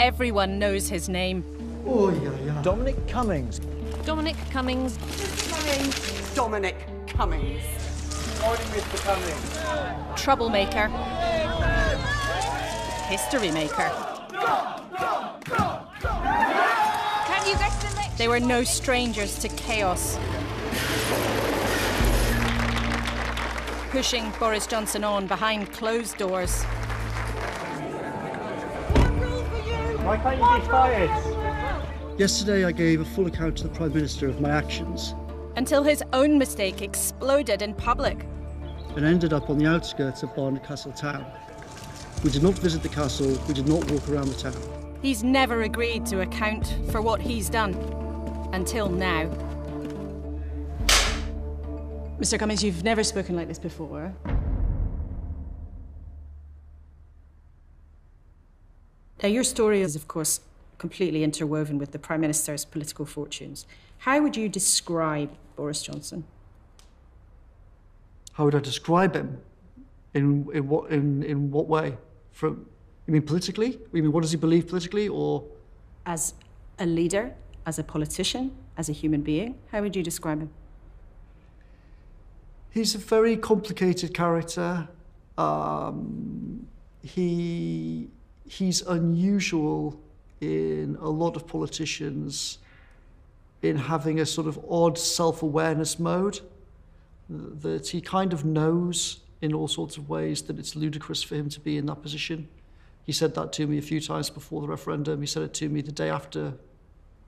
Everyone knows his name. Oh, yeah. Dominic Cummings. Dominic Cummings. Dominic Cummings. Morning, Mr. Cummings. Troublemaker. History maker. Can you get to the next? They were no strangers to chaos. Pushing Boris Johnson on behind closed doors. Why can't you be fired? Yesterday I gave a full account to the Prime Minister of my actions Until his own mistake exploded in public. and ended up on the outskirts of Barnard town. We did not visit the castle, we did not walk around the town. He's never agreed to account for what he's done. Until now. Mr. Cummings, you've never spoken like this before. Now, your story is, of course, completely interwoven with the Prime Minister's political fortunes. How would you describe Boris Johnson? How would I describe him? In what way? You mean politically? You mean what does he believe politically, or? As a leader, as a politician, as a human being, how would you describe him? He's a very complicated character. He's unusual in a lot of politicians in having a sort of odd self-awareness mode that he kind of knows in all sorts of ways that it's ludicrous for him to be in that position. He said that to me a few times before the referendum. He said it to me the day after, on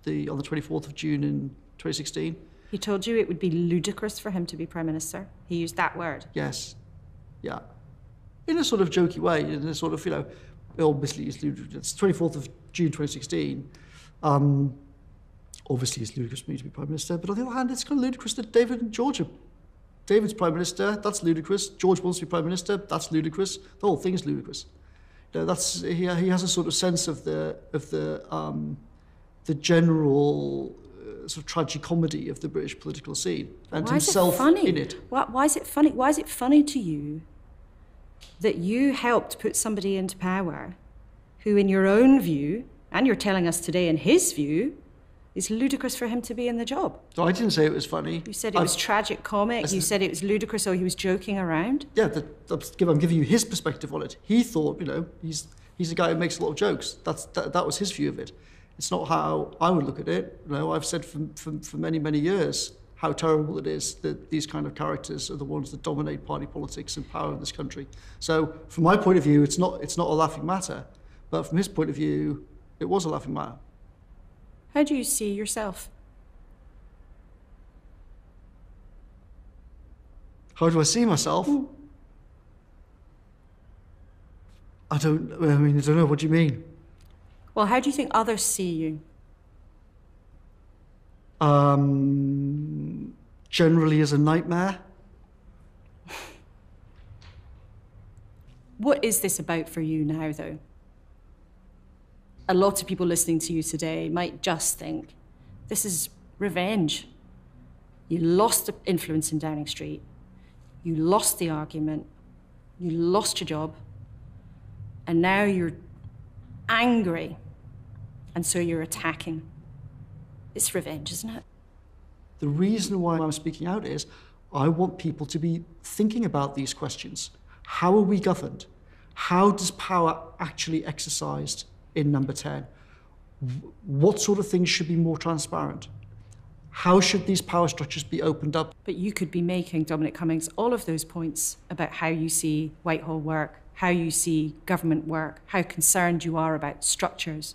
the 24th of June in 2016. He told you it would be ludicrous for him to be Prime Minister? He used that word? Yes. Yeah. In a sort of jokey way, in a sort of, obviously it's ludicrous. It's 24th of June 2016. Obviously it's ludicrous for me to be Prime Minister, but on the other hand, it's kind of ludicrous that David and George are. David's Prime Minister, that's ludicrous. George wants to be Prime Minister, that's ludicrous. The whole thing is ludicrous. He has a sort of sense of the general sort of tragicomedy of the British political scene, and himself in it. Why is it funny? Why is it funny to you that you helped put somebody into power who, in your own view, and you're telling us today in his view, is ludicrous for him to be in the job? So I didn't say it was funny. You said it was tragic comic. You said it was ludicrous, or he was joking around. Yeah, I'm giving you his perspective on it. He thought, he's a guy who makes a lot of jokes. That was his view of it. It's not how I would look at it. I've said for many, many years how terrible it is that these kind of characters are the ones that dominate party politics and power in this country. So from my point of view, it's not a laughing matter. But from his point of view, it was a laughing matter. How do you see yourself? How do I see myself? I don't know. What do you mean? Well, how do you think others see you? Generally as a nightmare. What is this about for you now, though? A lot of people listening to you today might just think, this is revenge. You lost the influence in Downing Street. You lost the argument. You lost your job. And now you're angry. And so you're attacking. It's revenge, isn't it? The reason why I'm speaking out is I want people to be thinking about these questions. How are we governed? How does power actually exercised in number 10? What sort of things should be more transparent? How should these power structures be opened up? But you could be making, Dominic Cummings, all of those points about how you see Whitehall work, how you see government work, how concerned you are about structures.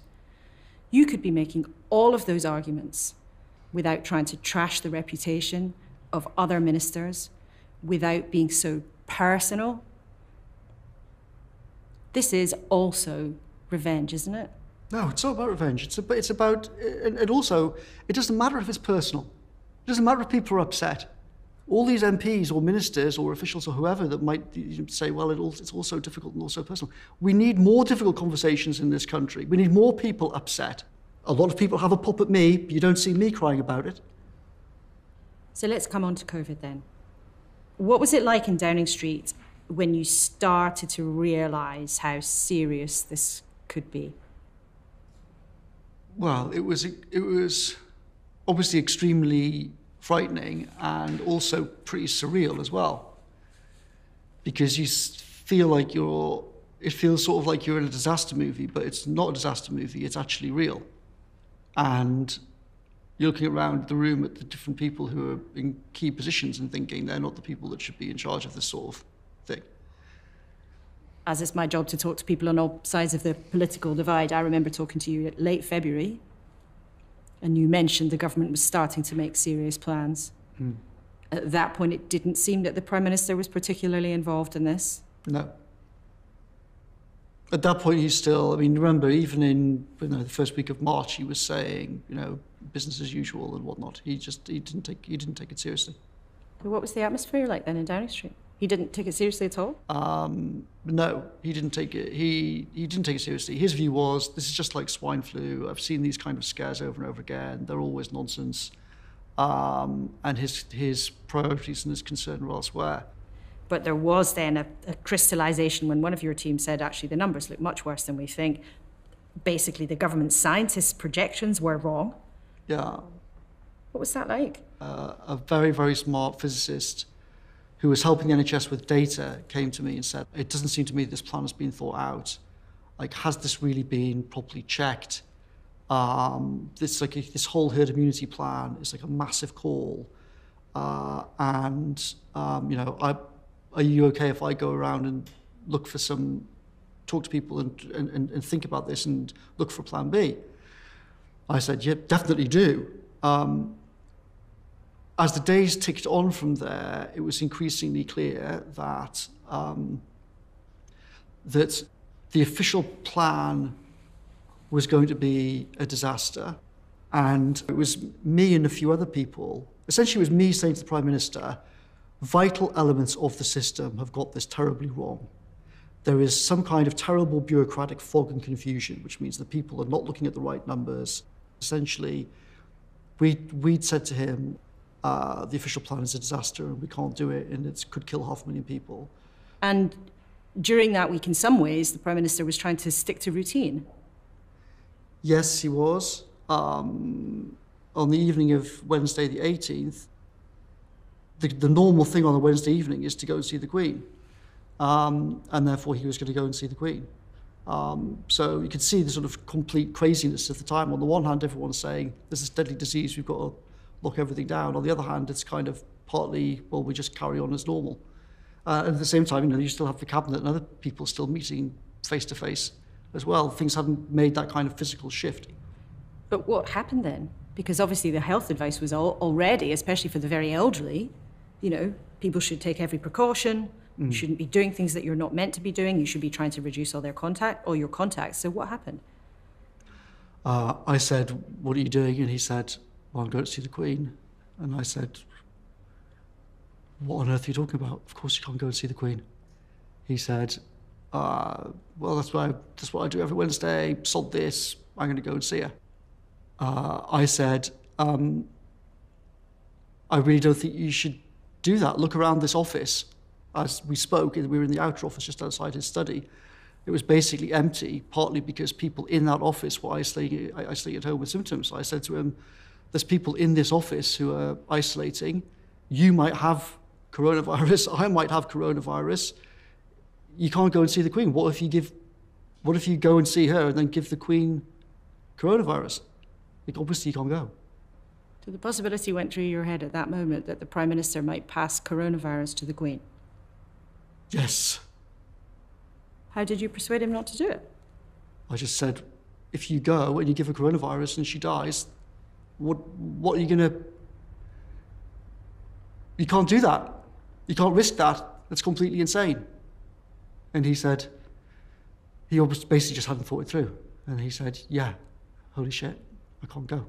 You could be making all of those arguments without trying to trash the reputation of other ministers, without being so personal. This is also revenge, isn't it? No, it's not about revenge. It's about, and also, it doesn't matter if it's personal. It doesn't matter if people are upset. All these MPs or ministers or officials or whoever that might say, well, it's also difficult and also personal. We need more difficult conversations in this country. We need more people upset. A lot of people have a pop at me, but you don't see me crying about it. So let's come on to COVID then. What was it like in Downing Street when you started to realise how serious this could be? Well, it was obviously extremely frightening and also pretty surreal as well, because you feel like it feels sort of like you're in a disaster movie, but it's not a disaster movie, it's actually real. And you're looking around the room at the different people who are in key positions and thinking they're not the people that should be in charge of this sort of thing. As it's my job to talk to people on all sides of the political divide, I remember talking to you at late February, and you mentioned the government was starting to make serious plans. At that point, it didn't seem that the Prime Minister was particularly involved in this. No. At that point, he's still, I mean, remember, even in the first week of March, he was saying, business as usual and whatnot. He didn't take it seriously. So what was the atmosphere like then in Downing Street? He didn't take it seriously at all? No, he didn't take it. He didn't take it seriously. His view was, this is just like swine flu. I've seen these kind of scares over and over again. They're always nonsense. And his priorities and his concern were elsewhere. But there was then a crystallisation when one of your team said, actually, the numbers look much worse than we think. Basically, the government scientists' projections were wrong. Yeah. What was that like? A very, very smart physicist who was helping the NHS with data came to me and said, it doesn't seem to me this plan has been thought out. Like, has this really been properly checked? This whole herd immunity plan is like a massive call. Are you okay if I go around and talk to people and think about this and look for plan B? I said, yeah, definitely do. As the days ticked on from there, it was increasingly clear that that the official plan was going to be a disaster. And it was me and a few other people, essentially it was me saying to the Prime Minister, vital elements of the system have got this terribly wrong. There is some kind of terrible bureaucratic fog and confusion, which means that people are not looking at the right numbers. Essentially, we'd said to him, the official plan is a disaster and we can't do it and it could kill 500,000 people. And during that week, in some ways, the Prime Minister was trying to stick to routine. Yes, he was. On the evening of Wednesday the 18th, the normal thing on a Wednesday evening is to go and see the Queen. And therefore he was going to go and see the Queen. So you could see the sort of complete craziness of the time. On the one hand, everyone's saying, there's this deadly disease, we've got to lock everything down. On the other hand, it's kind of partly, well, we just carry on as normal. And at the same time, you still have the cabinet and other people still meeting face to face as well. Things hadn't made that kind of physical shift. But what happened then? Because obviously the health advice was already, especially for the very elderly, people should take every precaution. You shouldn't be doing things that you're not meant to be doing. You should be trying to reduce all your contacts. So what happened? I said, what are you doing? And he said, well, I'm going to see the Queen. And I said, what on earth are you talking about? Of course you can't go and see the Queen. He said, well, that's what I do every Wednesday. Sod this, I'm going to go and see her. I said, I really don't think you should do that. Look around this office. As we spoke, we were in the outer office just outside his study. It was basically empty, partly because people in that office were isolating at home with symptoms. So I said to him, there's people in this office who are isolating. You might have coronavirus, I might have coronavirus. You can't go and see the Queen. What if you go and see her and then give the Queen coronavirus? Obviously you can't go. So the possibility went through your head at that moment that the Prime Minister might pass coronavirus to the Queen? Yes. How did you persuade him not to do it? I just said, if you go and you give her coronavirus and she dies, what are you going to... You can't do that. You can't risk that. That's completely insane. And he said, he basically just hadn't thought it through. And he said, yeah, holy shit, I can't go.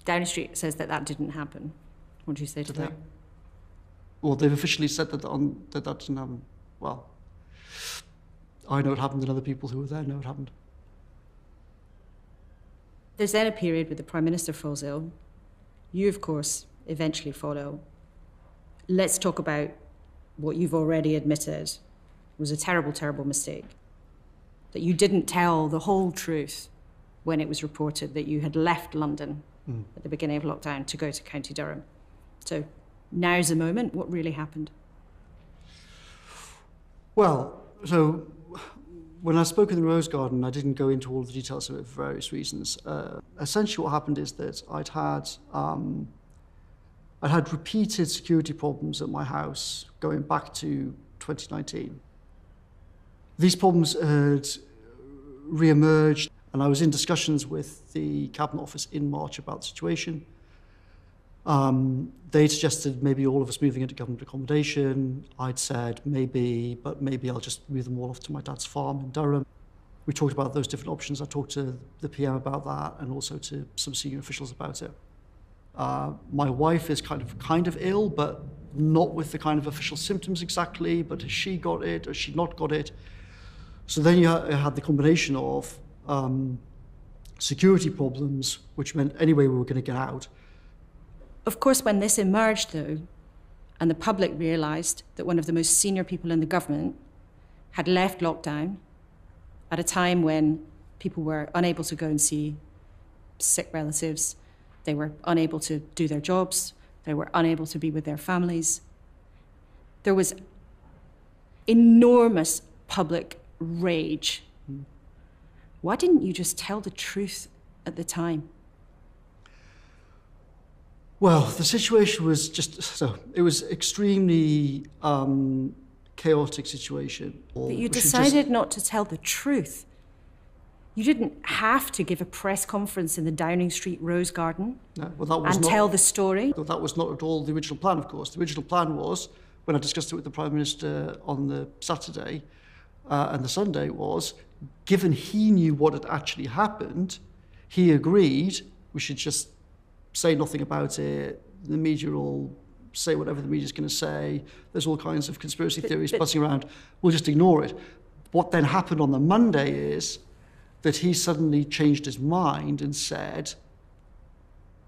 Downing Street says that didn't happen. What do you say to that? Well, they've officially said that that didn't happen. Well, I know it happened and other people who were there know it happened. There's then a period where the Prime Minister falls ill. You, of course, eventually fall ill. Let's talk about what you've already admitted was a terrible, terrible mistake. That you didn't tell the whole truth when it was reported that you had left London at the beginning of lockdown to go to County Durham. So now's the moment. What really happened? Well, so when I spoke in the Rose Garden, I didn't go into all the details of it for various reasons. Essentially what happened is that I'd had repeated security problems at my house going back to 2019. These problems had re-emerged, and I was in discussions with the Cabinet Office in March about the situation. They suggested maybe all of us moving into government accommodation. I'd said maybe, but maybe I'll just move them all off to my dad's farm in Durham. We talked about those different options. I talked to the PM about that and also to some senior officials about it. My wife is kind of ill, but not with the kind of official symptoms exactly, but has she got it, has she not got it? So then you had the combination of security problems, which meant anyway we were going to get out. Of course, when this emerged, though, and the public realised that one of the most senior people in the government had left lockdown at a time when people were unable to go and see sick relatives, they were unable to do their jobs, they were unable to be with their families. There was enormous public rage. Why didn't you just tell the truth at the time? Well, the situation was it was extremely chaotic situation. But you decided not to tell the truth. You didn't have to give a press conference in the Downing Street Rose Garden tell the story. That was not at all the original plan, of course. The original plan was, when I discussed it with the Prime Minister on the Saturday and the Sunday, was, given he knew what had actually happened, he agreed we should just say nothing about it. The media will say whatever the media's going to say. There's all kinds of conspiracy theories buzzing around. We'll just ignore it. What then happened on the Monday is that he suddenly changed his mind and said,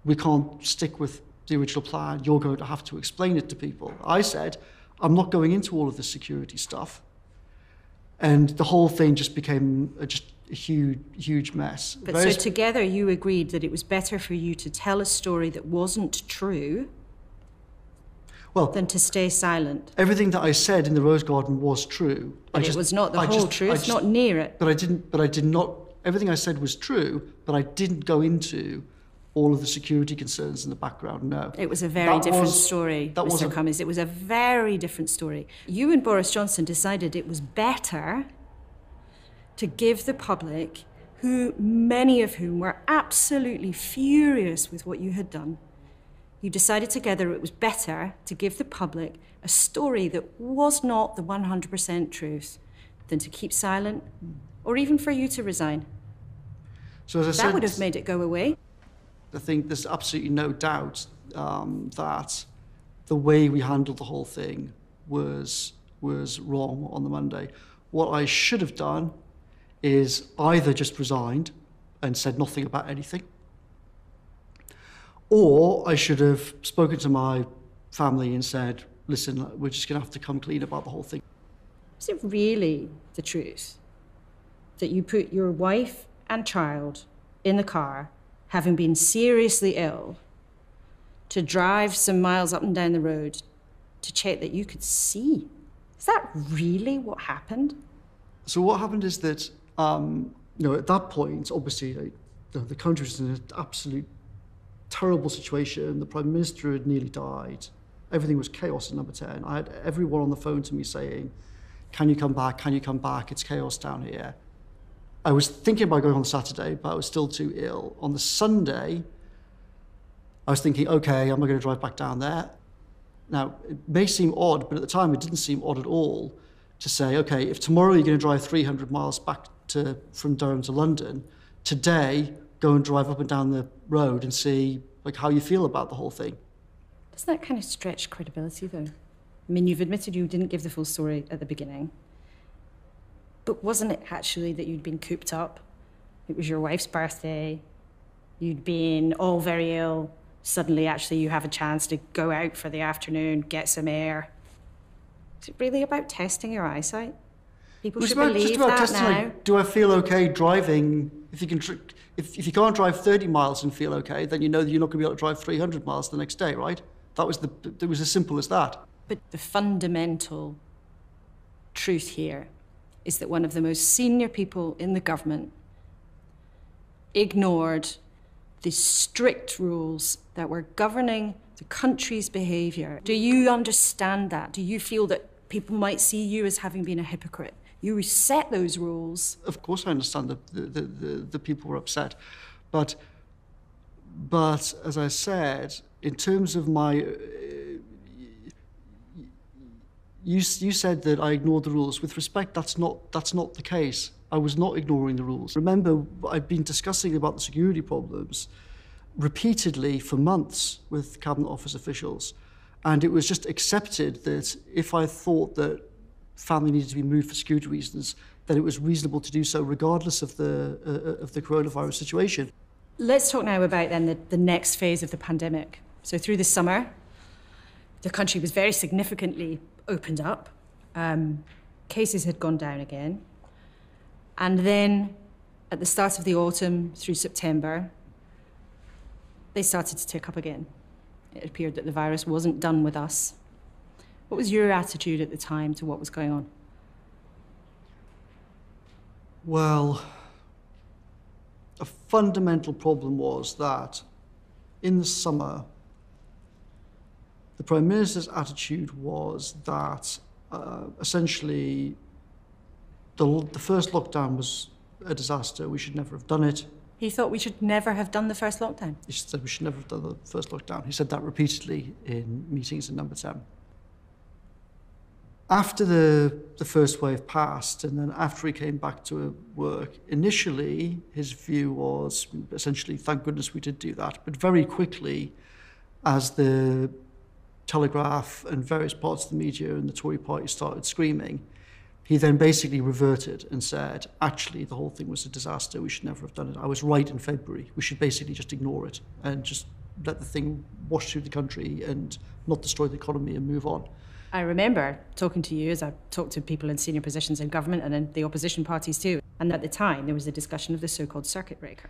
we can't stick with the original plan. You're going to have to explain it to people. I said, I'm not going into all of the security stuff. And the whole thing just became just a huge mess. But so together you agreed that it was better for you to tell a story that wasn't true than to stay silent. Everything that I said in the Rose Garden was true. But it was not the whole truth, not near it. But I did not, everything I said was true, but I didn't go into all of the security concerns in the background, no. It was a very different story, Mr. Cummings. It was a very different story. You and Boris Johnson decided it was better to give the public, many of whom were absolutely furious with what you had done, you decided together it was better to give the public a story that was not the 100% truth than to keep silent or even for you to resign. So as I said, that would have made it go away. I think there's absolutely no doubt that the way we handled the whole thing was wrong on the Monday. What I should have done is either just resigned and said nothing about anything, or I should have spoken to my family and said, listen, we're just going to have to come clean about the whole thing. Is it really the truth that you put your wife and child in the car, having been seriously ill, to drive some miles up and down the road to check that you could see? Is that really what happened? So what happened is that, at that point, obviously, the country was in an absolute terrible situation. The Prime Minister had nearly died. Everything was chaos at Number 10. I had everyone on the phone to me saying, can you come back? Can you come back? It's chaos down here. I was thinking about going on Saturday, but I was still too ill. On the Sunday, I was thinking, okay, am I going to drive back down there? Now, it may seem odd, but at the time it didn't seem odd at all to say, okay, if tomorrow you're going to drive 300 miles back from Durham to London, today go and drive up and down the road and see how you feel about the whole thing. Doesn't that kind of stretch credibility, though? I mean, you've admitted you didn't give the full story at the beginning. But wasn't it actually that you'd been cooped up? It was your wife's birthday. You'd been all very ill. Suddenly, actually, you have a chance to go out for the afternoon, get some air. Is it really about testing your eyesight? People should believe that now. Do I feel okay driving If you can't drive 30 miles and feel okay, then you know that you're not going to be able to drive 300 miles the next day, right? It was as simple as that. But the fundamental truth here is that one of the most senior people in the government ignored the strict rules that were governing the country's behaviour. Do you understand that? Do you feel that people might see you as having been a hypocrite? You set those rules. Of course I understand that the people were upset. But as I said, in terms of my... You said that I ignored the rules. With respect, that's not the case. I was not ignoring the rules. Remember, I've been discussing about the security problems repeatedly for months with Cabinet Office officials, and it was just accepted that if I thought that family needed to be moved for security reasons, then it was reasonable to do so regardless of the coronavirus situation. Let's talk now about then the next phase of the pandemic. So through the summer, the country was very significantly opened up. Cases had gone down again. And then at the start of the autumn through September, they started to tick up again. It appeared that the virus wasn't done with us. What was your attitude at the time to what was going on? Well, a fundamental problem was that in the summer, the Prime Minister's attitude was that essentially the first lockdown was a disaster. We should never have done it. He thought we should never have done the first lockdown? He said we should never have done the first lockdown. He said that repeatedly in meetings in Number 10. After the first wave passed, and then after he came back to work, initially his view was essentially, thank goodness we did do that. But very quickly, as the Telegraph and various parts of the media and the Tory party started screaming, he then basically reverted and said, actually, the whole thing was a disaster. We should never have done it. I was right in February. We should basically just ignore it and just let the thing wash through the country and not destroy the economy and move on. I remember talking to you as I talked to people in senior positions in government and in the opposition parties too. And at the time, there was a discussion of the so-called circuit breaker.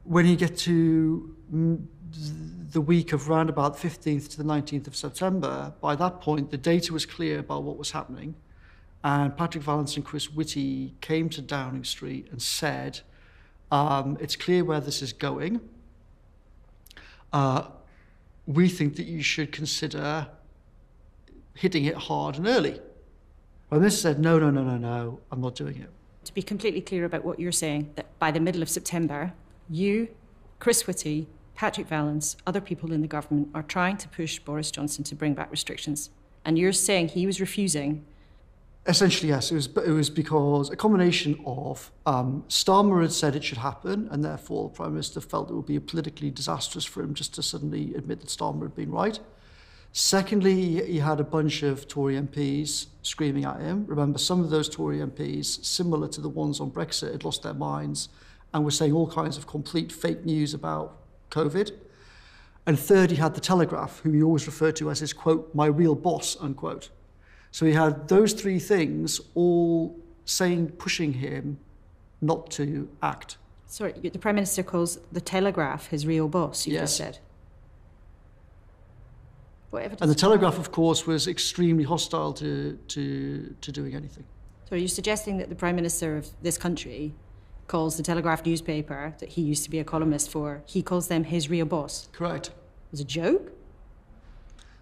When you get to the week of round about the 15th to the 19th of September, by that point, the data was clear about what was happening. And Patrick Vallance and Chris Whitty came to Downing Street and said, it's clear where this is going. We think that you should consider hitting it hard and early. Prime Minister said, no, I'm not doing it. To be completely clear about what you're saying, that by the middle of September, you, Chris Whitty, Patrick Vallance, other people in the government are trying to push Boris Johnson to bring back restrictions. And you're saying he was refusing? Essentially, yes. It was because a combination of Starmer had said it should happen, and therefore the Prime Minister felt it would be politically disastrous for him just to suddenly admit that Starmer had been right. Secondly, he had a bunch of Tory MPs screaming at him. Remember, some of those Tory MPs, similar to the ones on Brexit, had lost their minds and were saying all kinds of complete fake news about COVID. And third, he had the Telegraph, who he always referred to as his, quote, my real boss, unquote. So he had those three things all pushing him not to act. Sorry, the Prime Minister calls the Telegraph his real boss, you just said. What evidence? And the Telegraph, of course, was extremely hostile to doing anything. So are you suggesting that the Prime Minister of this country calls the Telegraph newspaper that he used to be a columnist for, he calls them his real boss? Correct. It was a joke?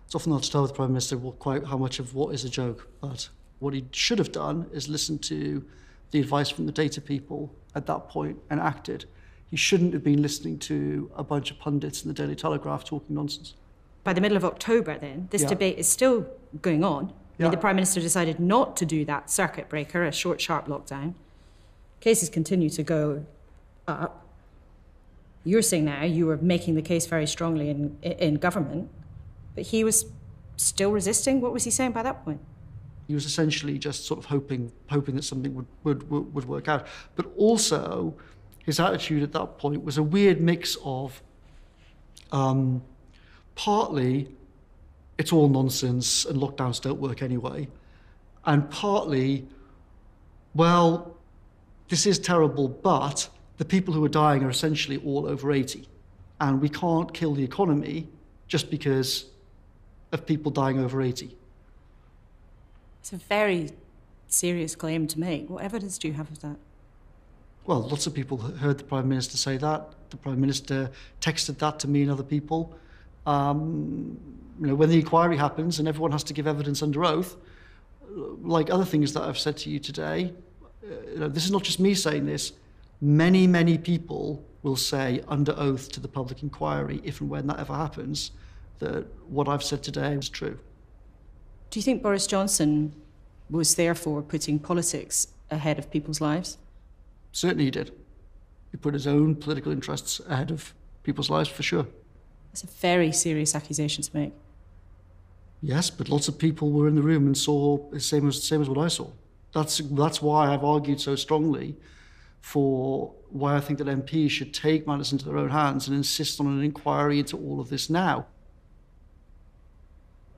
It's often hard to tell with the Prime Minister quite how much of what is a joke, but what he should have done is listen to the advice from the data people at that point and acted. He shouldn't have been listening to a bunch of pundits in the Daily Telegraph talking nonsense. By the middle of October then, this debate is still going on. I mean, the Prime Minister decided not to do that circuit breaker, a short, sharp lockdown. Cases continue to go up. You're saying now you were making the case very strongly in government, but he was still resisting. What was he saying by that point? He was essentially just sort of hoping that something would work out. But also, his attitude at that point was a weird mix of partly it's all nonsense and lockdowns don't work anyway, and partly, well, this is terrible, but the people who are dying are essentially all over 80. And we can't kill the economy just because of people dying over 80. It's a very serious claim to make. What evidence do you have of that? Well, lots of people heard the Prime Minister say that. The Prime Minister texted that to me and other people. When the inquiry happens and everyone has to give evidence under oath, like other things that I've said to you today, this is not just me saying this. Many, many people will say under oath to the public inquiry, if and when that ever happens, that what I've said today is true. Do you think Boris Johnson was therefore putting politics ahead of people's lives? Certainly he did. He put his own political interests ahead of people's lives, for sure. That's a very serious accusation to make. Yes, but lots of people were in the room and saw the same as what I saw. That's why I've argued so strongly for why I think that MPs should take matters into their own hands and insist on an inquiry into all of this now.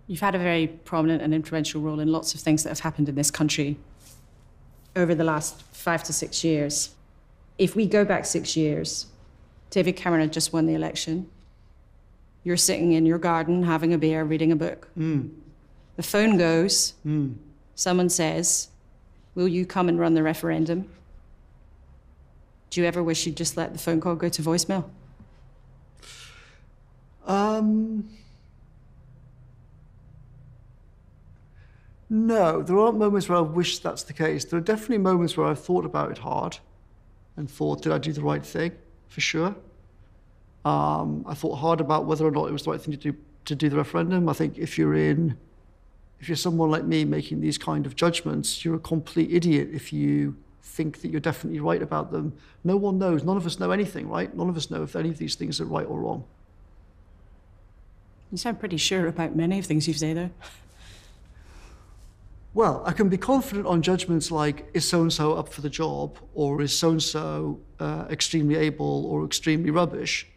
You've had a very prominent and influential role in lots of things that have happened in this country over the last 5 to 6 years. If we go back 6 years, David Cameron had just won the election. You're sitting in your garden, having a beer, reading a book. The phone goes. Someone says, "Will you come and run the referendum?" Do you ever wish you'd just let the phone call go to voicemail? No, there aren't moments where I wish that's the case. There are definitely moments where I've thought about it hard and thought, did I do the right thing? For sure. I thought hard about whether or not it was the right thing to do the referendum. I think if you're someone like me making these kind of judgments, you're a complete idiot if you think that you're definitely right about them. No one knows. None of us know anything, right? None of us know if any of these things are right or wrong. You sound pretty sure about many of things you say there. Well, I can be confident on judgments like, is so-and-so up for the job, or is so-and-so extremely able or extremely rubbish.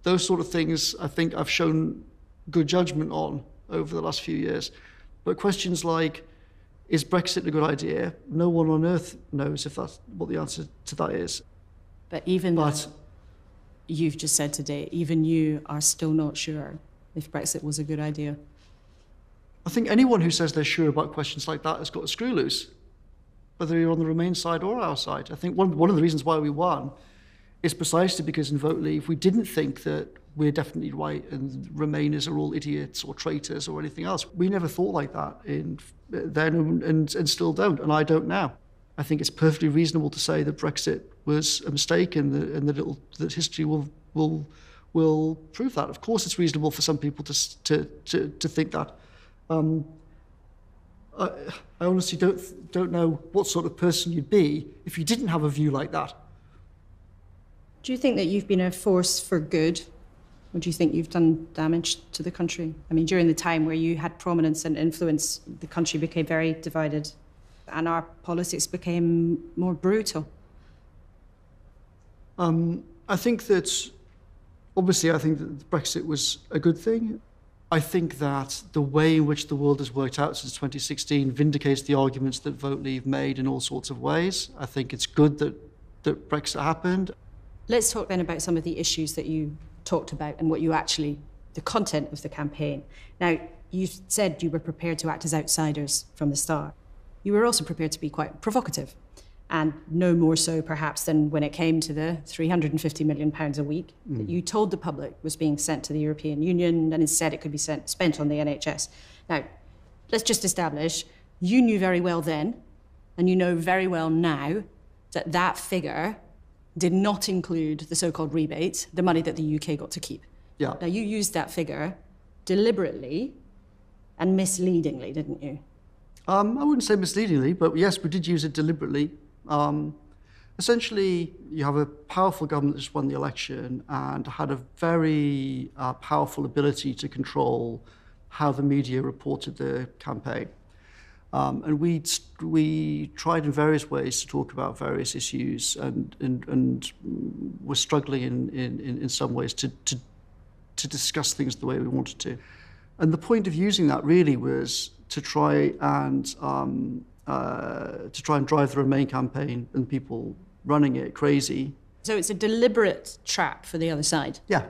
Those sort of things I think I've shown good judgment on over the last few years. But questions like, is Brexit a good idea? No one on earth knows if that's what the answer to that is. But you've just said today, even you are still not sure if Brexit was a good idea. I think anyone who says they're sure about questions like that has got a screw loose, whether you're on the Remain side or our side. I think one of the reasons why we won is precisely because in Vote Leave we didn't think that we're definitely right and Remainers are all idiots or traitors or anything else. We never thought like that then and still don't, and I don't now. I think it's perfectly reasonable to say that Brexit was a mistake and that history will prove that. Of course, it's reasonable for some people to think that. I honestly don't know what sort of person you'd be if you didn't have a view like that. Do you think that you've been a force for good, or do you think you've done damage to the country? I mean, during the time where you had prominence and influence, the country became very divided and our politics became more brutal. I think that Brexit was a good thing. I think that the way in which the world has worked out since 2016 vindicates the arguments that Vote Leave made in all sorts of ways. I think it's good that Brexit happened. Let's talk then about some of the issues that you talked about and the content of the campaign. Now, you said you were prepared to act as outsiders from the start. You were also prepared to be quite provocative, and no more so perhaps than when it came to the £350 million a week that you told the public was being sent to the European Union, and instead it could be spent on the NHS. Now, let's just establish, you knew very well then, and you know very well now, that that figure did not include the so-called rebate, the money that the UK got to keep. Yeah. Now, you used that figure deliberately and misleadingly, didn't you? I wouldn't say misleadingly, but yes, we did use it deliberately. Essentially, you have a powerful government that just won the election and had a very powerful ability to control how the media reported the campaign. And we tried in various ways to talk about various issues and were struggling in some ways to discuss things the way we wanted to. And the point of using that really was to try and to try and drive the Remain campaign and people running it crazy. So it's a deliberate trap for the other side. Yeah.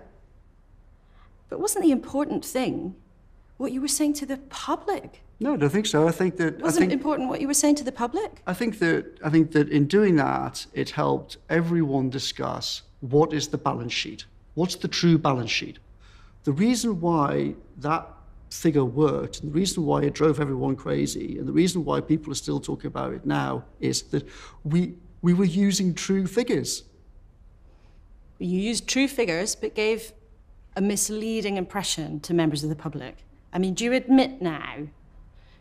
But wasn't the important thing what you were saying to the public? No, I don't think so. I think that Wasn't it important what you were saying to the public? I think that in doing that, it helped everyone discuss what is the balance sheet. What's the true balance sheet? The reason why that figure worked, and the reason why it drove everyone crazy, and the reason why people are still talking about it now is that we were using true figures. You used true figures, but gave a misleading impression to members of the public. I mean, do you admit now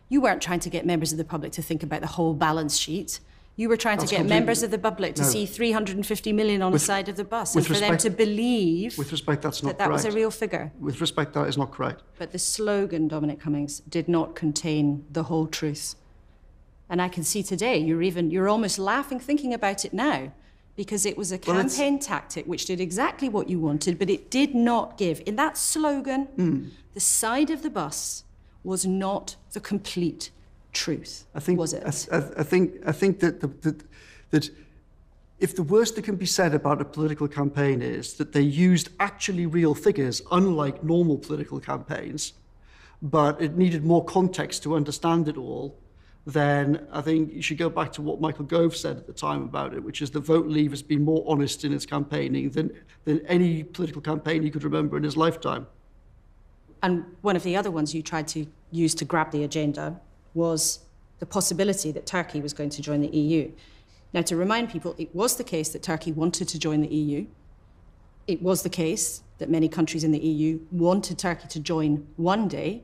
you weren't trying to get members of the public to think about the whole balance sheet? You were trying to get members of the public to see 350 million on the side of the bus and for them to believe with respect, that's not that was a real figure. With respect, that is not correct. But the slogan, Dominic Cummings, did not contain the whole truth. And I can see today, you're almost laughing thinking about it now, because it was a campaign tactic which did exactly what you wanted, but it did not give. In that slogan, the side of the bus was not the complete truth, was it? I think that if the worst that can be said about a political campaign is that they used actually real figures, unlike normal political campaigns, but it needed more context to understand it all, then I think you should go back to what Michael Gove said at the time about it, which is that Vote Leave has been more honest in its campaigning than any political campaign he could remember in his lifetime. And one of the other ones you tried to use to grab the agenda was the possibility that Turkey was going to join the EU. Now, to remind people, it was the case that Turkey wanted to join the EU. It was the case that many countries in the EU wanted Turkey to join one day.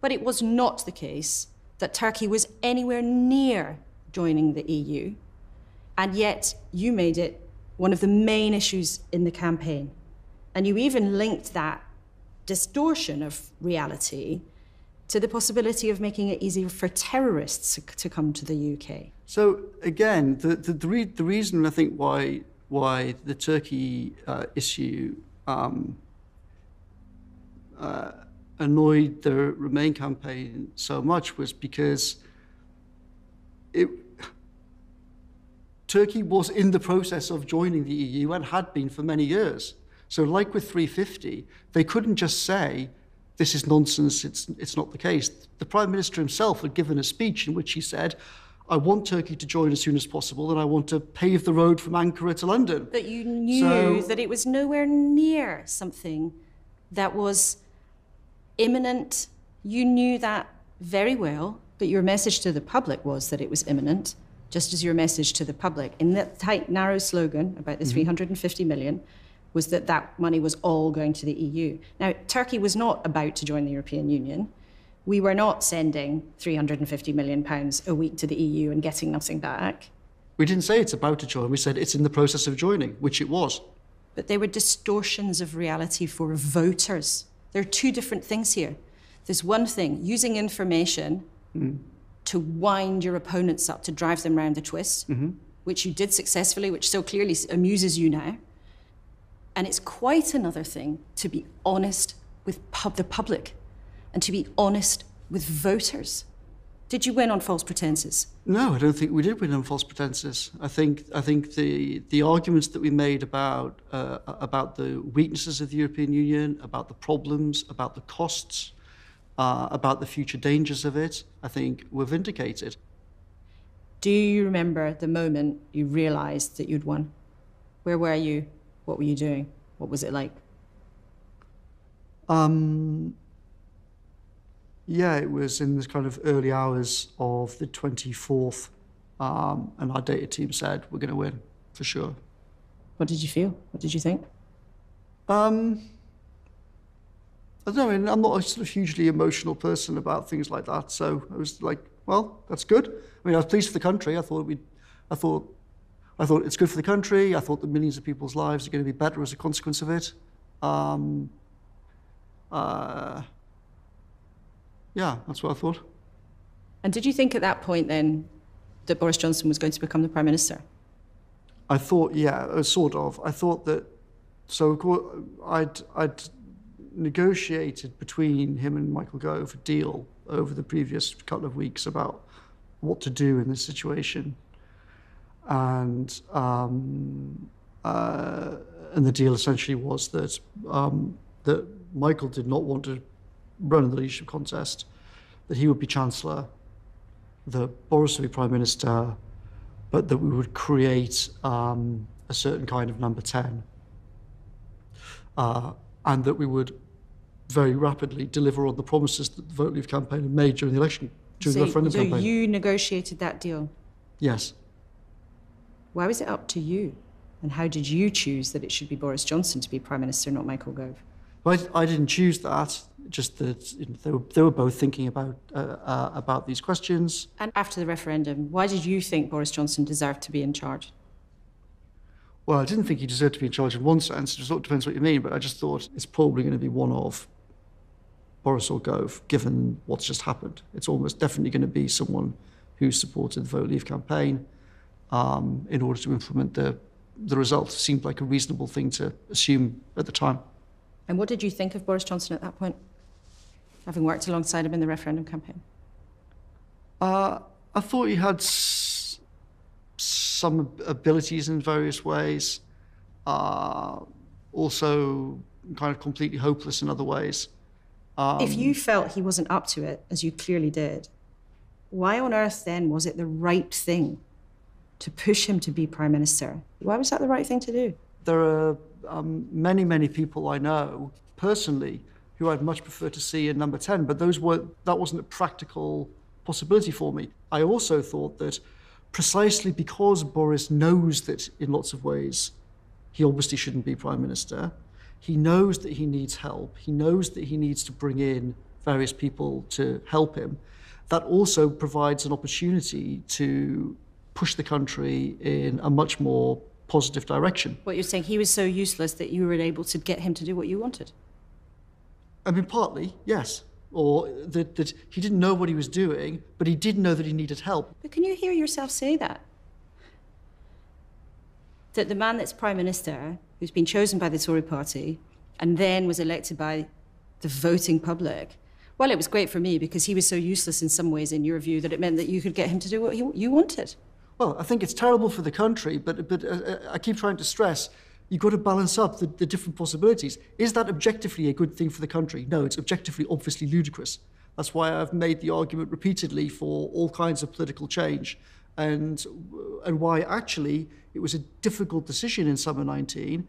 But it was not the case that Turkey was anywhere near joining the EU. And yet, you made it one of the main issues in the campaign. And you even linked that distortion of reality to the possibility of making it easier for terrorists to come to the UK. So again, the reason I think why the Turkey issue annoyed the Remain campaign so much was because Turkey was in the process of joining the EU and had been for many years. So like with 350, they couldn't just say, this is nonsense, it's not the case. The Prime Minister himself had given a speech in which he said, I want Turkey to join as soon as possible and I want to pave the road from Ankara to London. But you knew that it was nowhere near something that was imminent. You knew that very well, but your message to the public was that it was imminent, just as your message to the public in that tight, narrow slogan about the 350 million was that that money was all going to the EU. Now, Turkey was not about to join the European Union. We were not sending £350 million a week to the EU and getting nothing back. We didn't say it's about to join, we said it's in the process of joining, which it was. But they were distortions of reality for voters. There are two different things here. There's one thing, using information to wind your opponents up, to drive them round the twist, which you did successfully, which so clearly amuses you now. And it's quite another thing to be honest with the public and to be honest with voters. Did you win on false pretenses? No, I don't think we did win on false pretenses. I think the arguments that we made about the weaknesses of the European Union, about the problems, about the costs, about the future dangers of it, I think were vindicated. Do you remember the moment you realised that you'd won? Where were you? What were you doing? What was it like? Yeah, it was in the kind of early hours of the 24th, and our data team said, we're going to win, for sure. What did you feel? What did you think? I don't know, I mean, I'm not a sort of hugely emotional person about things like that, so I was like, well, that's good. I mean, I was pleased for the country. I thought it's good for the country. I thought that millions of people's lives are going to be better as a consequence of it. Yeah, that's what I thought. And did you think at that point then that Boris Johnson was going to become the Prime Minister? I thought, yeah, sort of. I thought that, so I'd negotiated between him and Michael Gove a deal over the previous couple of weeks about what to do in this situation. And the deal essentially was that that Michael did not want to run in the leadership contest, that he would be Chancellor, that Boris would be Prime Minister, but that we would create a certain kind of number 10, and that we would very rapidly deliver on the promises that the Vote Leave campaign had made during the election, during the referendum campaign. So you negotiated that deal? Yes. Why was it up to you? And how did you choose that it should be Boris Johnson to be Prime Minister, not Michael Gove? Well, I didn't choose that, just that they were both thinking about these questions. And after the referendum, why did you think Boris Johnson deserved to be in charge? Well, I didn't think he deserved to be in charge in one sense. It sort of depends what you mean, but I just thought it's probably going to be one of Boris or Gove, given what's just happened. It's almost definitely going to be someone who supported the Vote Leave campaign in order to implement the result. It seemed like a reasonable thing to assume at the time. And what did you think of Boris Johnson at that point, having worked alongside him in the referendum campaign? I thought he had some abilities in various ways, also kind of completely hopeless in other ways. If you felt he wasn't up to it, as you clearly did, why on earth then was it the right thing to push him to be Prime Minister? Why was that the right thing to do? There are many, many people I know personally who I'd much prefer to see in number 10, but that wasn't a practical possibility for me. I also thought that precisely because Boris knows that in lots of ways he obviously shouldn't be Prime Minister, he knows that he needs help, he knows that he needs to bring in various people to help him, that also provides an opportunity to push the country in a much more positive direction. What you're saying, he was so useless that you were able to get him to do what you wanted? I mean, partly, yes. Or that he didn't know what he was doing, but he did know that he needed help. But can you hear yourself say that? That the man that's Prime Minister, who's been chosen by the Tory party, and then was elected by the voting public, well, it was great for me because he was so useless in some ways, in your view, that it meant that you could get him to do what you wanted. Well, I think it's terrible for the country, but I keep trying to stress, you've got to balance up the different possibilities. Is that objectively a good thing for the country? No, it's objectively obviously ludicrous. That's why I've made the argument repeatedly for all kinds of political change, and why actually it was a difficult decision in summer 19.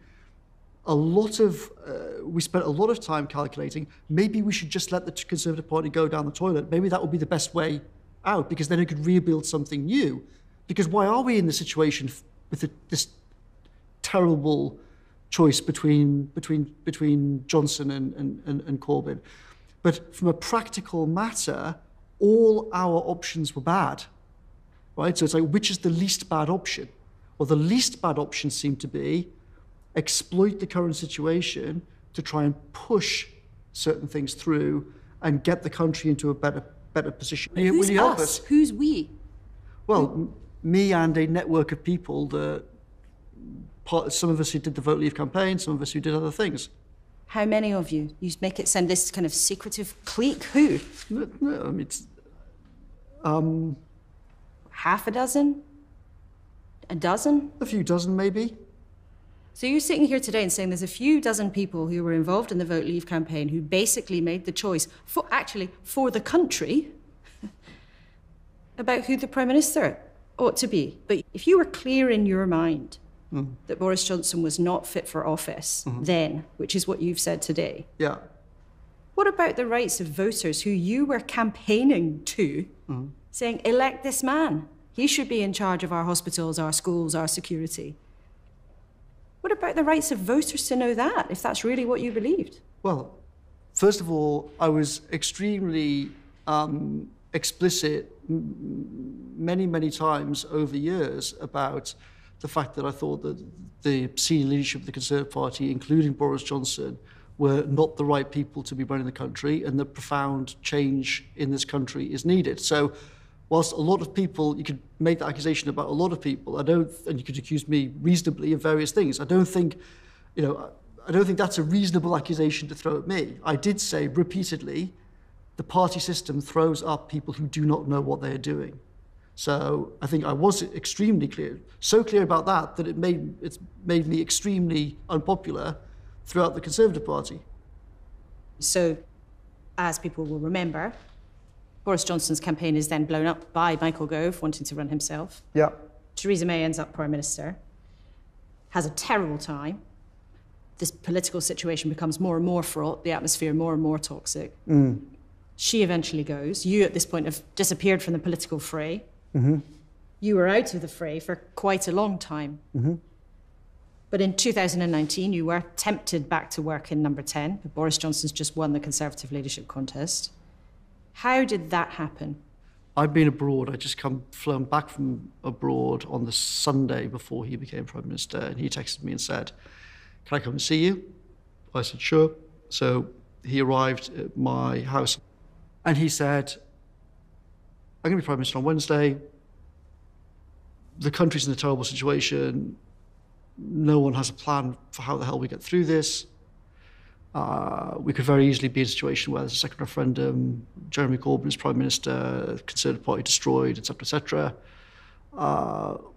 We spent a lot of time calculating, maybe we should just let the Conservative Party go down the toilet. Maybe that would be the best way out, because then it could rebuild something new. Because why are we in the situation with this terrible choice between Johnson and Corbyn? But from a practical matter, all our options were bad, right? So it's like, which is the least bad option? Well, the least bad option seemed to be exploit the current situation to try and push certain things through and get the country into a better position. Who's Will you help us? Who's we? Well, me and a network of people some of us who did the Vote Leave campaign, some of us who did other things. How many of you? You make it sound this kind of secretive clique. Who? No, I mean, it's... Half a dozen? A dozen? A few dozen, maybe. So you're sitting here today and saying there's a few dozen people who were involved in the Vote Leave campaign who basically made the choice, for the country, about who the Prime Minister ought to be. But if you were clear in your mind that Boris Johnson was not fit for office then, which is what you've said today. Yeah. What about the rights of voters who you were campaigning to, saying, elect this man? He should be in charge of our hospitals, our schools, our security. What about the rights of voters to know that, if that's really what you believed? Well, first of all, I was extremely explicit many, many times over years about the fact that I thought that the senior leadership of the Conservative Party, including Boris Johnson, were not the right people to be running the country, and that profound change in this country is needed. So whilst a lot of people, you could make that accusation about a lot of people, and you could accuse me reasonably of various things. I don't think that's a reasonable accusation to throw at me. I did say repeatedly, the party system throws up people who do not know what they are doing. So I think I was extremely clear, so clear about that that it's made me extremely unpopular throughout the Conservative Party. So, as people will remember, Boris Johnson's campaign is then blown up by Michael Gove wanting to run himself. Yeah. Theresa May ends up Prime Minister, has a terrible time. This political situation becomes more and more fraught, the atmosphere more and more toxic. She eventually goes. You, at this point, have disappeared from the political fray. You were out of the fray for quite a long time. But in 2019, you were tempted back to work in Number 10, but Boris Johnson's just won the Conservative leadership contest. How did that happen? I'd been abroad. I'd just flown back from abroad on the Sunday before he became Prime Minister, and he texted me and said, "Can I come and see you?" I said, "Sure." So he arrived at my house, and he said, "I'm going to be Prime Minister on Wednesday. The country's in a terrible situation. No one has a plan for how the hell we get through this. We could very easily be in a situation where there's a second referendum, Jeremy Corbyn is Prime Minister, the Conservative Party destroyed, etc., etc.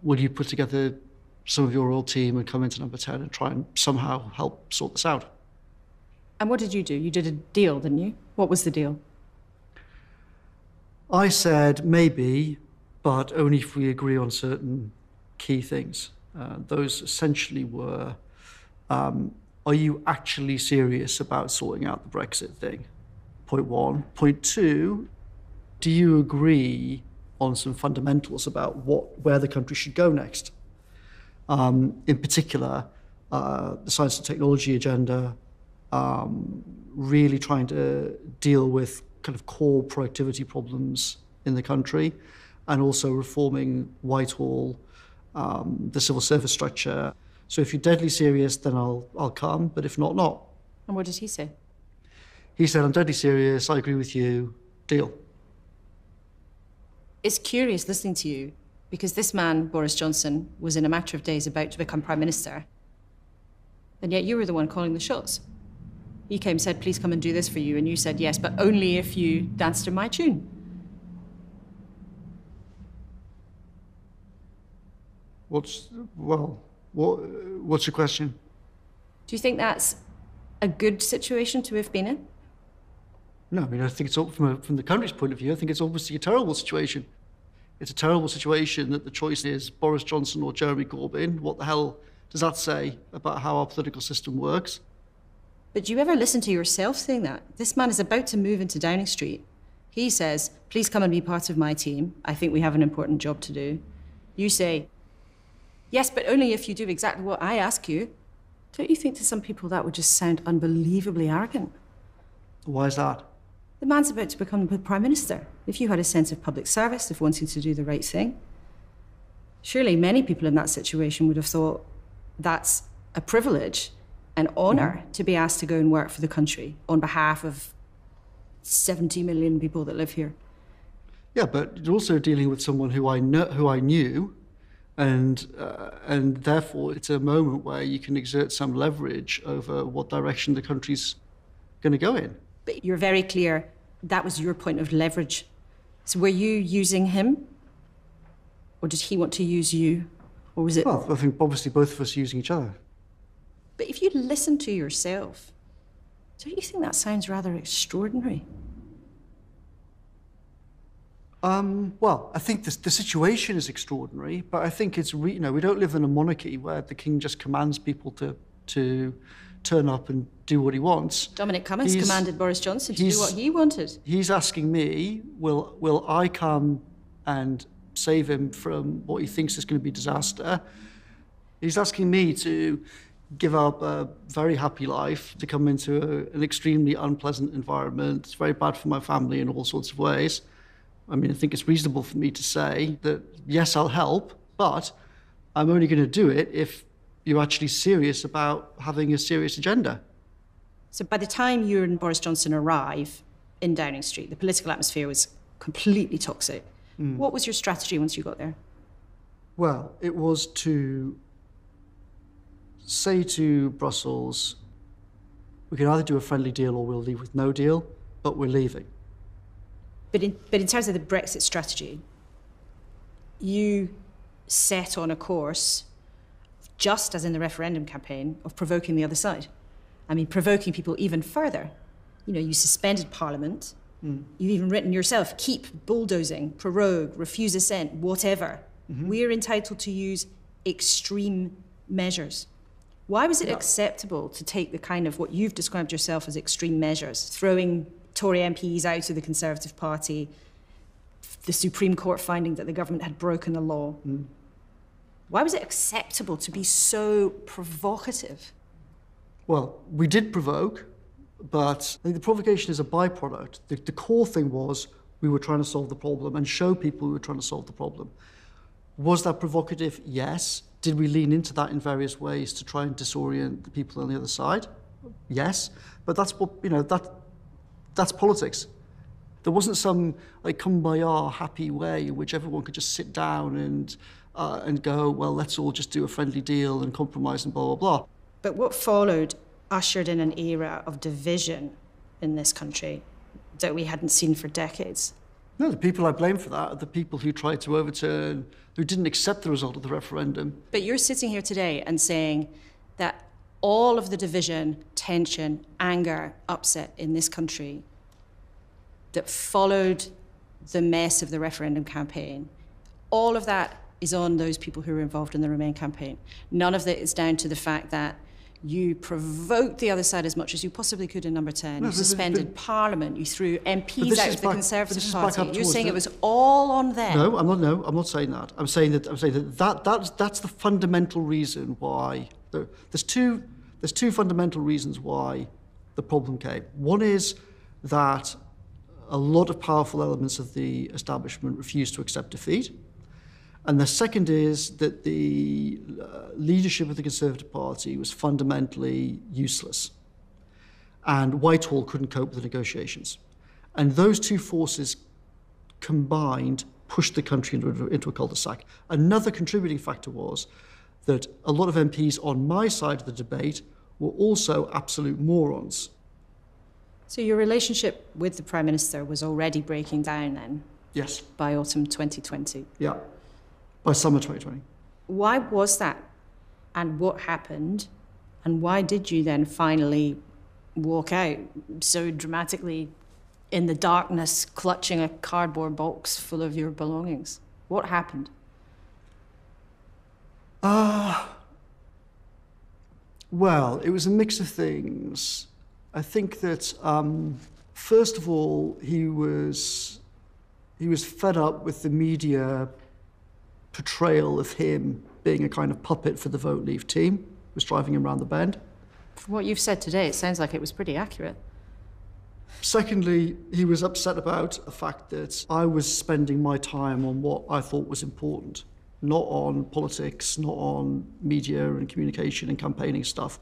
Will you put together some of your royal team and come into Number 10 and try and somehow help sort this out?" And what did you do? You did a deal, didn't you? What was the deal? I said, maybe, but only if we agree on certain key things. Those essentially were, are you actually serious about sorting out the Brexit thing? Point one. Point two, do you agree on some fundamentals about where the country should go next? In particular, the science and technology agenda, really trying to deal with kind of core productivity problems in the country, and also reforming Whitehall, the civil service structure. So if you're deadly serious, then I'll come, but if not, not. And what did he say? He said, "I'm deadly serious, I agree with you, deal." It's curious listening to you, because this man, Boris Johnson, was in a matter of days about to become Prime Minister, and yet you were the one calling the shots. He came and said, "Please come and do this for you," and you said yes, but only if you danced to my tune. What's your question? Do you think that's a good situation to have been in? No, I mean, I think it's from the country's point of view, I think it's obviously a terrible situation. It's a terrible situation that the choice is Boris Johnson or Jeremy Corbyn. What the hell does that say about how our political system works? But do you ever listen to yourself saying that? This man is about to move into Downing Street. He says, "Please come and be part of my team. I think we have an important job to do." You say, "Yes, but only if you do exactly what I ask you." Don't you think to some people that would just sound unbelievably arrogant? Why is that? The man's about to become the Prime Minister. If you had a sense of public service, of wanting to do the right thing, surely many people in that situation would have thought that's a privilege, an honour to be asked to go and work for the country on behalf of 70 million people that live here. Yeah, but you're also dealing with someone who I knew, and therefore it's a moment where you can exert some leverage over what direction the country's going to go in. But you're very clear that was your point of leverage. So were you using him? Or did he want to use you? Or was it... Well, I think obviously both of us are using each other. But if you listen to yourself, don't you think that sounds rather extraordinary? Well, I think the situation is extraordinary, but I think it's, we don't live in a monarchy where the king just commands people to turn up and do what he wants. Dominic Cummings commanded Boris Johnson to do what he wanted. He's asking me, will I come and save him from what he thinks is going to be disaster? He's asking me to give up a very happy life, to come into an extremely unpleasant environment. It's very bad for my family in all sorts of ways. I mean, I think it's reasonable for me to say that, yes, I'll help, but I'm only going to do it if you're actually serious about having a serious agenda. So by the time you and Boris Johnson arrive in Downing Street, the political atmosphere was completely toxic. What was your strategy once you got there? Well, it was to say to Brussels, we can either do a friendly deal or we'll leave with no deal, but we're leaving. But in terms of the Brexit strategy, you set on a course, just as in the referendum campaign, of provoking the other side. I mean, provoking people even further. You know, you suspended Parliament. You've even written yourself, keep bulldozing, prorogue, refuse assent, whatever. We're entitled to use extreme measures. Why was it acceptable to take the kind of what you've described yourself as extreme measures, throwing Tory MPs out of the Conservative Party, the Supreme Court finding that the government had broken the law? Why was it acceptable to be so provocative? Well, we did provoke, but I think the provocation is a byproduct. The core thing was we were trying to solve the problem and show people we were trying to solve the problem. Was that provocative? Yes. Did we lean into that in various ways to try and disorient the people on the other side? Yes. But that's what, you know, that's politics. There wasn't some like kumbaya happy way in which everyone could just sit down and go, well, let's all just do a friendly deal and compromise and blah, blah, blah. But what followed ushered in an era of division in this country that we hadn't seen for decades. No, the people I blame for that are the people who tried to overturn, who didn't accept the result of the referendum. But you're sitting here today and saying that all of the division, tension, anger, upset in this country that followed the mess of the referendum campaign, all of that is on those people who were involved in the Remain campaign. None of that is down to the fact that you provoked the other side as much as you possibly could in number 10. You suspended Parliament. You threw MPs out of the Conservative Party. You're saying it was all on them. No, I'm not saying that. I'm saying that that's the fundamental reason why there's two fundamental reasons why the problem came. One is that a lot of powerful elements of the establishment refused to accept defeat. And the second is that the leadership of the Conservative Party was fundamentally useless. And Whitehall couldn't cope with the negotiations. And those two forces combined pushed the country into a cul-de-sac. Another contributing factor was that a lot of MPs on my side of the debate were also absolute morons. So your relationship with the Prime Minister was already breaking down then? Yes. By autumn 2020? Yeah. By summer 2020. Why was that? And what happened? And why did you then finally walk out so dramatically in the darkness, clutching a cardboard box full of your belongings? What happened? Well, it was a mix of things. I think that, first of all, he was fed up with the media portrayal of him being a kind of puppet for the Vote Leave team, was driving him around the bend. From what you've said today, it sounds like it was pretty accurate. Secondly, he was upset about the fact that I was spending my time on what I thought was important, not on politics, not on media and communication and campaigning stuff.